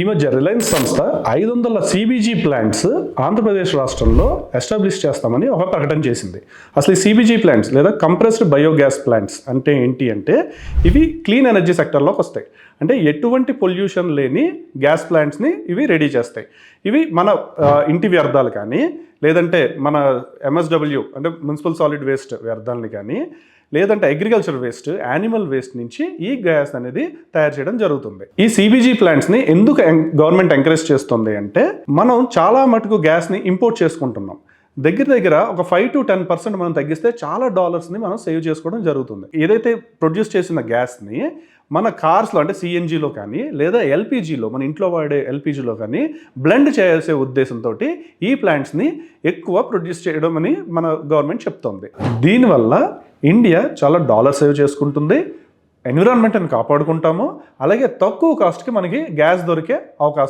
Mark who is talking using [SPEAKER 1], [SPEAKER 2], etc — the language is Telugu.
[SPEAKER 1] ఈ మధ్య రిలయన్స్ సంస్థ 500 సిబిజీ ప్లాంట్స్ ఆంధ్రప్రదేశ్ రాష్ట్రంలో ఎస్టాబ్లిష్ చేస్తామని ఒక ప్రకటన చేసింది. అసలు ఈ సిబిజీ ప్లాంట్స్ లేదా కంప్రెస్డ్ బయోగ్యాస్ ప్లాంట్స్ అంటే ఏంటి అంటే ఇవి క్లీన్ ఎనర్జీ సెక్టర్లోకి వస్తాయి. అంటే ఎటువంటి పొల్యూషన్ లేని గ్యాస్ ప్లాంట్స్ని ఇవి రెడీ చేస్తాయి. ఇవి మన ఇంటి వ్యర్థాలు కానీ లేదంటే మన ఎంఎస్డబ్ల్యూ అంటే మున్సిపల్ సాలిడ్ వేస్ట్ వ్యర్థాలని కానీ లేదంటే అగ్రికల్చర్ వేస్ట్, యానిమల్ వేస్ట్ నుంచి ఈ గ్యాస్ అనేది తయారు చేయడం జరుగుతుంది. ఈ సిబిజీ ప్లాంట్స్ని ఎందుకు గవర్నమెంట్ ఎంకరేజ్ చేస్తుంది అంటే మనం చాలా మటుకు గ్యాస్ని ఇంపోర్ట్ చేసుకుంటున్నాం. దగ్గర ఒక 5 to 10% మనం తగ్గిస్తే చాలా డాలర్స్ని మనం సేవ్ చేసుకోవడం జరుగుతుంది. ఏదైతే ప్రొడ్యూస్ చేసిన గ్యాస్ని మన కార్స్లో అంటే సిఎన్జిలో కానీ లేదా ఎల్పిజిలో మన ఇంట్లో వాడే ఎల్పిజిలో కానీ బ్లెండ్ చేయాల్సే ఉద్దేశంతో ఈ ప్లాంట్స్ని ఎక్కువ ప్రొడ్యూస్ చేయడం అని మన గవర్నమెంట్ చెప్తోంది. దీనివల్ల ఇండియా చాలా డాలర్ సేవ్ చేసుకుంటుంది, ఎన్విరాన్మెంట్ని కాపాడుకుంటాము, అలాగే తక్కువ కాస్ట్కి మనకి గ్యాస్ దొరికే అవకాశం